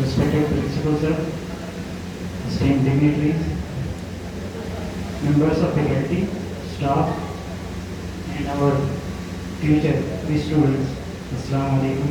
Respected Principal Sir, esteemed dignitaries, members of faculty, staff, and our future students, Assalamu alaikum.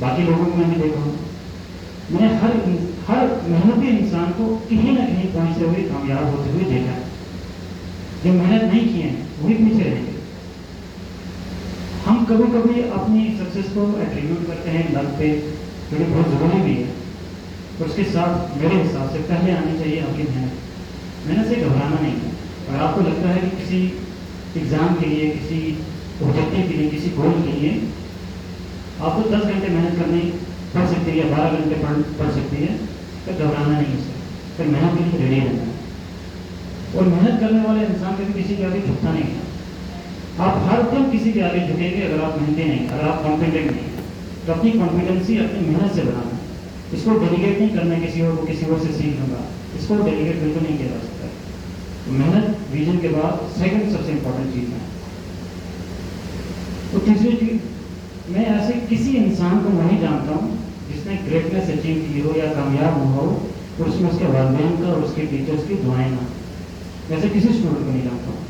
باقی لوگوں کو میں نے دیکھا ہوں، میں نے ہر محنتی انسان کو کہیں نہ کہیں پہنچتے ہوئے کامیاب ہوتے ہوئے دیکھا ہے. جو محنت نہیں کی ہیں وہی پیچھے رہیں گے. ہم کبھی کبھی اپنی سکسیس کو ایٹریبیوٹ کرتے ہیں لک پہ، جو کہ بہت ضروری بھی ہے. اور اس کے ساتھ میرے حساب سے پہلے آنی چاہیے آپ کی محنت سے گھبرانا نہیں ہے. اگر آپ کو لگتا ہے کہ کسی ایگزام کے لیے، کسی آبجیکٹیو کے لیے، کسی گول کے لیے آپ کو 10 گھنٹے محنت کرنی پڑ سکتی ہے یا 12 گھنٹے پڑ سکتی ہے، پھر گھبرانا نہیں اس سے، پھر محنت کے لیے ریڈی رہنا ہے. اور محنت کرنے والے انسان کبھی کسی کے آگے جھکتا نہیں ہے. آپ ہر دن کسی کے آگے جھکیں گے اگر آپ محنتی نہیں، اگر آپ کانفیڈنٹ نہیں ہیں. تو اپنی کانفیڈنسی اپنی محنت سے بنانا ہے. اس کو ڈیلیگیٹ نہیں کرنا کسی اور کو، کسی اور سے سیکھ لوں گا، اس کو ڈیلیگیٹ بالکل نہیں کیا جا سکتا. تو محنت ویژن کے بعد سیکنڈ سب سے امپورٹنٹ چیز ہے. اور تیسری چیز، میں ایسے کسی انسان کو نہیں جانتا ہوں جس نے گریٹنیس اچیو کی ہو یا کامیاب ہوا ہو اور اس میں اس کے والدین کا اور اس کے ٹیچرس کی دعائیں نہ. ویسے کسی اسٹوڈنٹ کو نہیں جانتا ہوں.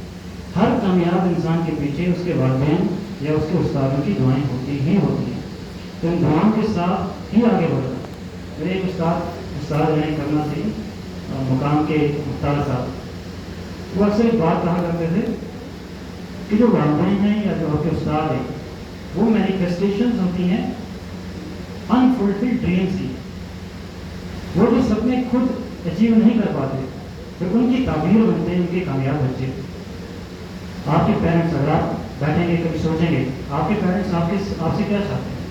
ہر کامیاب انسان کے پیچھے اس کے والدین یا اس کے استادوں کی دعائیں ہوتی ہی ہوتی ہیں. تو ان دعاؤں کے ساتھ ہی آگے بڑھنا. میرے ایک استاد ہیں کرنا سے مقام کے مختار صاحب، وہ اکثر ایک بات کہا کرتے تھے کہ جو والدین ہیں یا جو آپ کے استاد ہیں وہ مینیفیسٹیشنز ہوتی ہیں انفلفلڈ ڈریمس کی. وہ جو سپنے خود اچیو نہیں کر پاتے پھر ان کی تعبیر بنتے ہیں ان کے کامیاب بچے. آپ کے پیرنٹس اگر آپ بیٹھیں گے کبھی سوچیں گے آپ کے پیرنٹس آپ سے کیا چاہتے ہیں،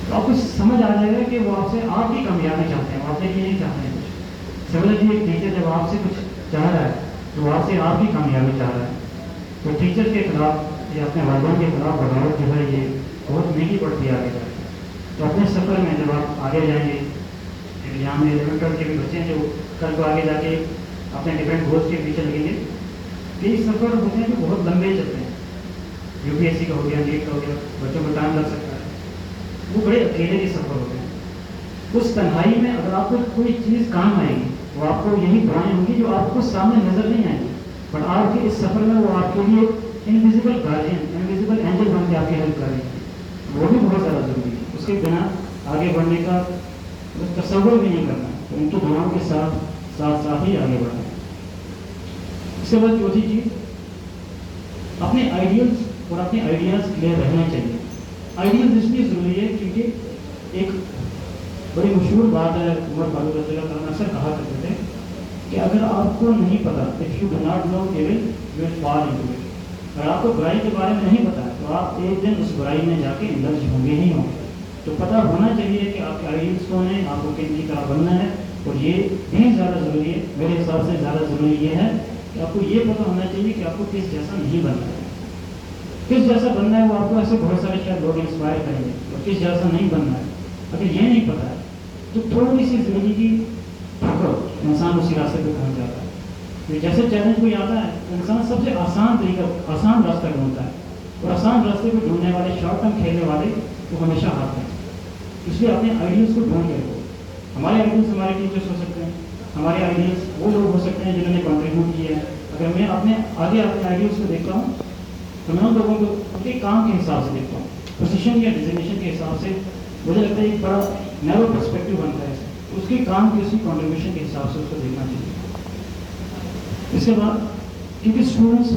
تو آپ کو سمجھ آ جائے گا کہ وہ آپ سے آپ کی کامیابی چاہتے ہیں، آپ سے یہ نہیں چاہتے ہیں کچھ. سمجھ ایک ٹیچر جب آپ سے کچھ چاہ رہا ہے تو وہ آپ سے آپ کی کامیابی چاہ رہا ہے. تو ٹیچر کے خلاف یا اپنے والدین کے خلاف بغاوت جو ہے یہ بہت مہنگی پڑتی ہے آگے جا کے. تو اپنے سفر میں جب آپ آگے جائیں گے، یہاں میں 11 کے بھی بچے ہیں جو کل کو آگے جا کے اپنے ڈفرینٹ گولس کے پیچھے لگیں گے. کئی سفر ہوتے ہیں جو بہت لمبے چلتے ہیں. UPSC کا ہو گیا، نیٹ کا ہو گیا، بچوں کو ٹائم لگ سکتا ہے. وہ بڑے اکیلے کے سفر ہوتے ہیں. اس تنہائی میں اگر آپ کو کوئی چیز کام آئے گی وہ آپ کو یہی دعائیں ہوں گی جو آپ کو سامنے نظر نہیں آئیں گی، بٹ آپ کے اس سفر میں وہ آپ کے لیے انویزیبل گارڈین، انویزیبل اینجل بن کے آپ کی ہیلپ کر رہی ہیں. وہ بھی بہت زیادہ ضروری ہے. اس کے بنا آگے بڑھنے کا تصور بھی نہیں کرنا. تو ان کی دعاؤں کے ساتھ ہی آگے بڑھنا. اس کے بعد چوتھی چیز، اپنے آئیڈیلس اور اپنے آئیڈیاز کلیئر رہنا چاہیے. آئیڈیلز اس لیے ضروری ہے کیونکہ ایک بڑی مشہور بات ہے، عمر فاروق رضی اللہ تعالیٰ اکثر کہا کرتے تھے کہ اگر آپ کو نہیں پتا، if you do not know even you will fall into it. اگر آپ کو برائی کے بارے میں نہیں پتا تو آپ ایک دن اس برائی میں جا کے انڈلج ہوں گے ہی ہوں گے. تو پتہ ہونا چاہیے کہ آپ کے آئیڈیلس کون ہیں، آپ کو کن کی طرح بننا ہے. اور یہ بھی زیادہ ضروری ہے، میرے حساب سے زیادہ ضروری یہ ہے کہ آپ کو یہ پتہ ہونا چاہیے کہ آپ کو کس جیسا نہیں بننا ہے. کس جیسا بننا ہے وہ آپ کو ایسے بہت سارے شاید لوگ انسپائر کریں گے، اور کس جیسا نہیں بننا ہے اگر یہ نہیں پتا ہے تو تھوڑی سی زندگی کی ٹھکر انسان اسی راستے پہ پہنچ جاتا ہے. جیسے چیلنج کوئی آتا ہے انسان سب سے آسان راستہ ڈھونڈتا ہے، اور آسان راستے کو ڈھونڈنے والے، شارٹ ٹرم کھیلنے والے وہ ہمیشہ ہارتے ہیں. اس لیے اپنے آئیڈیلس کو ڈھونڈ کے رکھو. ہمارے آئیڈیلس ہمارے ٹیچرس ہو سکتے ہیں، ہمارے آئیڈیلس وہ لوگ ہو سکتے ہیں جنہوں نے کنٹریبیوٹ کیا ہے. اگر میں اپنے آئیڈیلس کو دیکھتا ہوں تو میں ان لوگوں کو ان کے کام کے حساب سے دیکھتا ہوں، پوزیشن یا ڈیزگنیشن کے حساب سے. مجھے لگتا ہے ایک بڑا نیرو پرسپیکٹو بنتا ہے اس کے کام کی، اس کی کنٹریبیوشن کے حساب سے اس کو دیکھنا چاہیے. اس کے بعد کیونکہ اسٹوڈنٹس،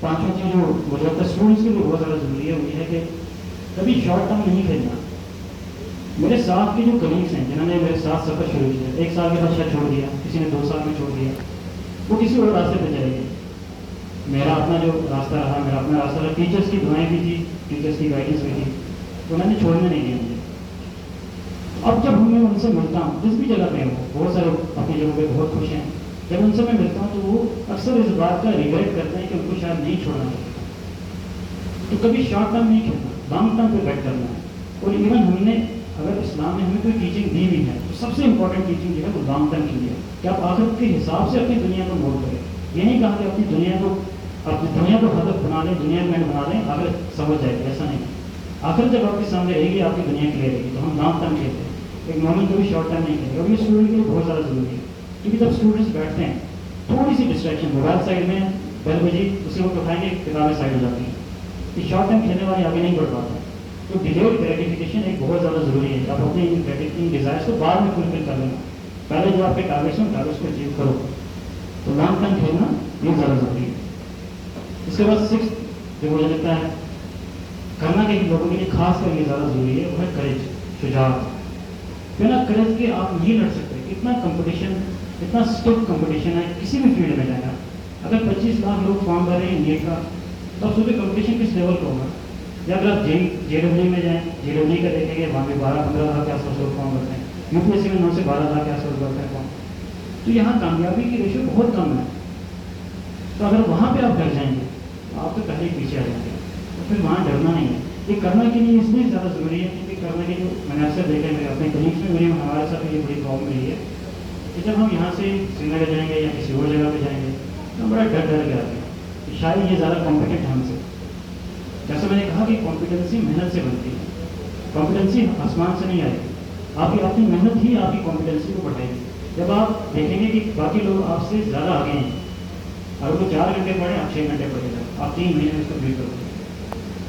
پانچواں چیز جو مجھے لگتا ہے اسٹوڈنٹس کے لیے بہت زیادہ ضروری ہے وہ یہ ہے کہ کبھی شارٹ ٹرم نہیں کھیلنا. میرے ساتھ کے جو کلیگس ہیں جنہوں نے میرے ساتھ سفر شروع کیا، 1 سال کے بعد شاید چھوڑ دیا، کسی نے 2 سال میں چھوڑ دیا، وہ کسی اور راستے پہ چلے گئے. میرا اپنا جو راستہ رہا، میرا اپنا راستہ رہا. ٹیچرس کی دعائیں بھی تھی، ٹیچرس کی گائیڈنس بھی تھی، تو میں نے چھوڑنے نہیں دیا مجھے. اب جب میں ان سے ملتا ہوں جس بھی جگہ پہ ہوں، بہت سارے اپنی جگہ پہ بہت خوش ہیں، جب ان سے میں ملتا ہوں تو وہ اکثر اس بات کا ریگریٹ کرتے ہیں کہ ان کو شاید نہیں چھوڑنا چاہیے. تو کبھی شارٹ ٹرم نہیں کھیلنا، لانگ ٹرم پہ بیٹ کرنا ہے. اور ایون ہم نے اگر اسلام میں ہمیں کوئی ٹیچنگ دی بھی ہے تو سب سے امپورٹنٹ ٹیچنگ جو ہے وہ لانگ ٹرم کی ہے کہ آپ آخرت کے حساب سے اپنی دنیا کو مول کریں. یہ نہیں کہا کہ اپنی دنیا کو ہدف بنا لیں، دنیا کو بنا لیں، آخرت سمجھ جائے گی، ایسا نہیں. آخرت جب آپ کے سامنے رہے گی، آپ کی دنیا کلیئر رہے گی. تو ہم لانگ ٹرم کھیلتے ہیں، ایک مومن کو بھی شارٹ ٹرم نہیں کھیلتے. اور یہ اسٹوڈنٹ کے لیے بہت زیادہ ضروری ہے کیونکہ جب اسٹوڈنٹس بیٹھتے ہیں تھوڑی سی ڈسٹریکشن، موبائل سائڈ میں، بیل بجی، اسی وقت اٹھائیں گے، کتابیں سائڈ ہو جاتی ہیں. یہ شارٹ ٹرم کھیلنے والے آگے نہیں بڑھ پاتے. تو ڈیلیورڈ گریٹیفیکیشن ایک بہت زیادہ ضروری ہے کہ آپ اپنے ان ڈیزائرس کو بعد میں فلفل کر لینا. پہلے جو آپ کے ٹارگیٹس ہیں ٹارگیٹس کو اچیو کرو. تو لانگ ٹرم کھیلنا یہ زیادہ ضروری ہے. اس کے بعد 6 جو مجھے لگتا ہے کرنا کہ لوگوں کے لیے خاص کر یہ زیادہ ضروری ہے وہ ہے کریج, شجاعت. بنا کریج کے آپ نہیں لڑ سکتے. اتنا کمپٹیشن, اتنا اسٹف کمپٹیشن ہے کسی بھی فیلڈ میں جانا. اگر 25 لاکھ لوگ فارم بھر رہے ہیں نیٹ کا تو آپ سوچے کمپٹیشن کس لیول کا ہوگا. یا اگر آپ جے ڈبلیو میں جائیں, جے ڈبلیو کا دیکھیں گے وہاں پہ 12-15 لاکھ کے آس پاس لوگ فارم بھرتے ہیں. یو پی ایس سی میں 9 سے 12 لاکھ کے آس پاس بھرتے ہیں فارم. تو یہاں کامیابی کی ریشو بہت کم ہے. تو اگر وہاں پہ آپ ڈر جائیں گے تو آپ تو پہلے ہی پیچھے آ جائیں گے. تو پھر وہاں ڈرنا نہیں ہے. یہ کرنا کے لیے اس لیے زیادہ ضروری ہے کیونکہ کرنے کے جو میں نے اکثر دیکھا ہے میرے اپنے کلیگس میں میری ہمارے ساتھ یہ بڑی پرابلم رہی ہے کہ جب ہم یہاں سے سری نگر جائیں گے یا کسی اور جگہ پہ جائیں گے تو ہم بڑا ڈر کے آتے ہیں کہ شاید یہ زیادہ کمپیٹنٹ ہے ہم سے. جیسے میں نے کہا کہ کمپیٹنسی محنت سے بنتی ہے. کمپیٹنسی آسمان سے نہیں آئے گی. آپ کی اپنی محنت ہی آپ کی کمپیٹنسی کو بڑھائے گی. جب آپ دیکھیں گے کہ باقی لوگ آپ سے زیادہ آگے ہیں, اگر وہ 4 گھنٹے پڑھیں آپ 6 گھنٹے پڑھے گا, آپ 3 مہینے میں اس کو بیٹ کرو گے.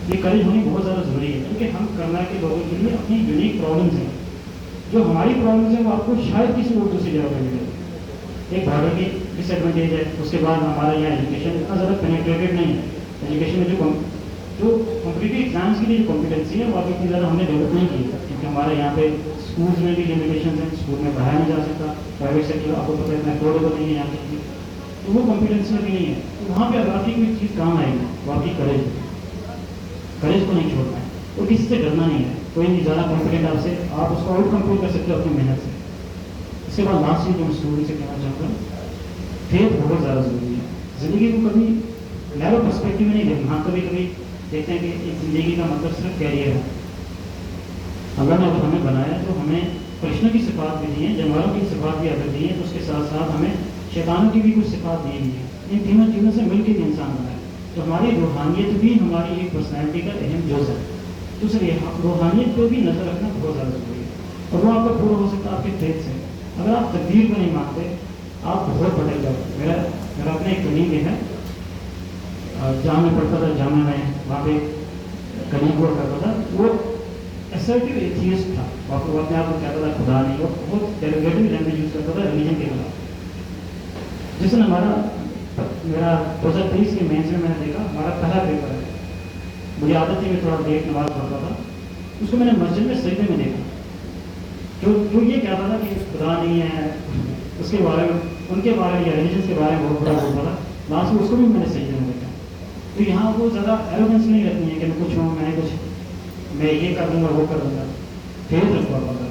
یہ کریج ہونی بہت زیادہ ضروری ہے کیونکہ ہم کرنا کے لوگوں کے لیے اپنی یونیک پرابلمس ہیں. جو ہماری پرابلمس ہیں وہ آپ کو شاید کسی اور دوسری جگہ پہ ملے. ایک بارڈر کی ڈس ایڈوانٹیج ہے. اس کے بعد ہمارا یہاں ایجوکیشن اتنا زیادہ پینیٹریٹڈ نہیں ہے. ایجوکیشن میں جو کمپٹیٹیو ایگزامس کے لیے جو کمپیٹنسی ہے وہ ابھی اتنی زیادہ ہم نے ڈیولپ نہیں کی ہے کیونکہ ہمارے یہاں پہ اسکولس میں بھی لمیٹیشنز ہیں. اسکول میں پڑھایا نہیں جا سکتا. پرائیویٹ سیکٹر آپ کو پتہ ہے افورڈیبل نہیں ہے یہاں کی. تو وہ کمپیٹنسی ابھی نہیں ہے. تو وہاں پہ اگر آپ کی کوئی چیز کام آئے گی وہ آپ کی کریج کو نہیں چھوڑنا ہے. اور کسی سے ڈرنا نہیں ہے. کوئی نہیں زیادہ کانفیڈنٹ آپ سے, آپ اس کو آؤٹ کمپیٹ کر سکتے ہو اپنی محنت سے. اس کے بعد لاسٹ چیز جو میں اسٹوڈنٹ سے کہنا چاہتا ہوں, فیتھ بہت زیادہ ضروری ہے. زندگی کو کبھی نیرو پرسپیکٹو میں نہیں دیکھنا. ہاں کبھی کبھی دیکھتے ہیں کہ ایک زندگی کا مطلب صرف کیریئر ہے. اللہ نے اگر ہمیں بنایا تو ہمیں فرشتوں کی صفات بھی دی ہیں, جانوروں کی صفات بھی اگر دی ہیں, تو اس کے ساتھ ساتھ ہمیں شیطانوں کی بھی کچھ صفات دی ہوئی ہیں. ان تینوں چیزوں سے مل کے بھی انسان بنا ہے. تو ہماری روحانیت بھی ہماری ایک پرسنالٹی کا اہم جز ہے. تو اس لیے روحانیت پہ بھی نظر رکھنا بہت زیادہ ضروری ہے. اور وہ آپ کا پورا ہو سکتا ہے آپ کے فیتھ سے. اگر آپ تقدیر کو نہیں مانتے آپ بہت بھٹک جاؤ. میرا اپنا ایک کلیگ ہے, جہاں میں پڑھتا تھا جامعہ میں, وہاں پہ کلیگ ہوا کرتا تھا. وہ ایسرٹیو ایتھیسٹ تھا. وہ اپنے آپ کو کہتا تھا خدا نہیں. وہ بہت ڈیلیگیٹو لینگویج یوز کرتا تھا ریلیجن کے خلاف. جس نے میرا 2023 کے مینس میں نے دیکھا ہمارا پہلا پیپر ہے. مجھے عادت تھی میں تھوڑا لیٹ نماز پڑھتا تھا. اس کو میں نے مسجد میں سجدے میں دیکھا. جو یہ کہتا تھا کہ خدا نہیں ہے, اس کے بارے میں ان کے بارے میں یا ریلیجنس کے بارے میں بہت بڑا بولتا تھا. لاسٹ میں اس کو بھی میں نے سجدے میں دیکھا. تو یہاں وہ زیادہ ایروگنس نہیں رہتی ہے کہ میں کچھ ہوں, میں یہ کر دوں گا وہ کر دوں گا. فیتھ رکھوا پڑتا ہے.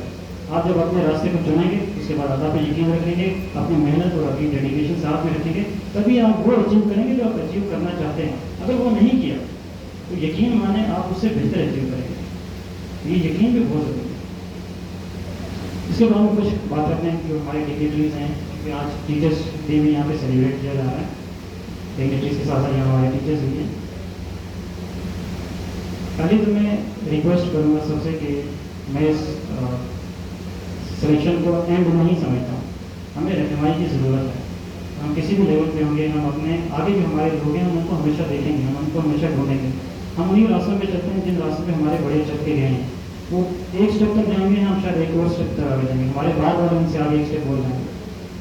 آپ جب اپنے راستے کو چنیں گے اس کے بعد اللہ پہ یقین رکھیں گے, اپنی محنت اور اپنی ڈیڈیکیشن ساتھ میں رکھیں گے, تبھی آپ وہ اچیو کریں گے جو آپ اچیو کرنا چاہتے ہیں. اگر وہ نہیں کیا تو یقین مانیں آپ اس سے بہتر اچیو کریں گے. یہ یقین بھی بہت ضروری ہے. اس کے بعد میں کچھ بات کرتے ہیں جو ہمارے ڈگنیٹریز ہیں, کیونکہ آج ٹیچرس ڈے بھی یہاں پہ سیلیبریٹ کیا جا رہا ہے. ڈگنیٹریز کے ساتھ ساتھ یہاں ہمارے ٹیچرس بھی ہیں. پہلے تو میں ریکویسٹ کروں گا سب سے کہ میں اس سلیکشن کو اینڈ نہیں سمجھتا ہوں. ہمیں رہنمائی کی ضرورت ہے. ہم کسی بھی لیول پہ ہوں گے, ہم اپنے آگے جو ہمارے لوگ ہیں ہم ان کو ہمیشہ دیکھیں گے, ہم ان کو ہمیشہ ڈھونڈیں گے. ہم انہیں راستوں پہ چلتے ہیں جن راستوں پہ ہمارے بڑے چل کے گئے ہیں. وہ ایک اسٹیپ تک جائیں گے, ہم شاید ایک اور اسٹیپ تک آگے جائیں گے. ہمارے بعد والے ان سے آگے ایک اسٹیپ بول جائیں گے.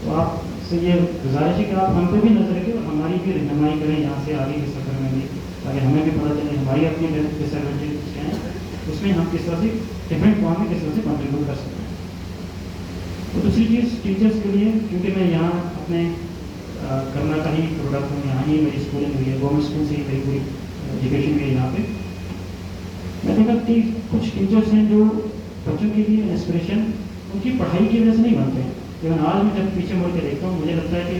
تو آپ سے یہ گزارش ہے کہ آپ ہم پہ بھی نظر رکھیں اور ہماری بھی رہنمائی کریں یہاں سے آگے کے سفر میں بھی, تاکہ ہمیں بھی پتہ چلے ہماری اپنی ڈس ایڈوانٹیج کیا ہیں, اس میں ہم کس طرح سے ڈفرینٹ فارم میں کس طرح سے کنٹریبیوٹ کر سکتے ہیں. اور دوسری چیز ٹیچرس کے لیے, کیونکہ میں یہاں اپنے کرنا کا ہی پروڈکٹ ہوں, یہاں ہی میری اسکولنگ ہوئی ہے, گورنمنٹ اسکول سے ہی میری پوری ایجوکیشن ہوئی ہے یہاں پہ. میں دیکھا کہ کچھ ٹیچرس ہیں جو بچوں کے لیے انسپریشن ان کی پڑھائی کی وجہ سے نہیں بنتے ہیں. لیکن آج میں جب پیچھے مڑ کے دیکھتا ہوں مجھے لگتا ہے کہ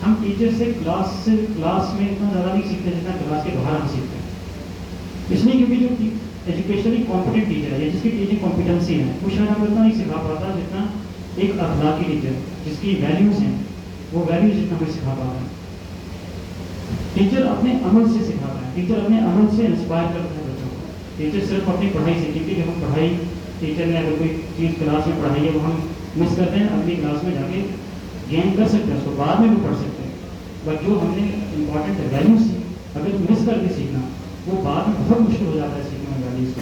ہم ٹیچر سے کلاس میں اتنا زیادہ نہیں سیکھتے جتنا کلاس کے باہر ہم سیکھتے ہیں. اس لیے کیونکہ جو ایجوکیشنلی کمپیٹنٹ ٹیچر ہے یا جس کی ٹیچنگ کمپیٹنسی ہے وہ شاید ہم اتنا نہیں سکھا پاتا جتنا ایک اخلاقی ٹیچر جس کی ویلیوز ہیں وہ ویلیوز جتنا ہمیں سکھا پاتا ہے. ٹیچر اپنے عمل سے سکھاتا ہے, ٹیچر اپنے عمل سے انسپائر کرتا ہے بچوں کو. ٹیچر صرف اپنی پڑھائی سے, کیونکہ جو ہم پڑھائی ٹیچر نے اگر کوئی چیز کلاس میں پڑھائی ہے وہ ہم مس کرتے ہیں, اگلی کلاس میں جا کے گین کر سکتے ہیں, اس کو بعد میں بھی پڑھ سکتے ہیں. بٹ جو ہم نے امپورٹنٹ ویلیوز اگر مس کر کے سیکھنا وہ بعد میں بہت مشکل ہو جاتا ہے سیکھنے میں ویلیوز کو.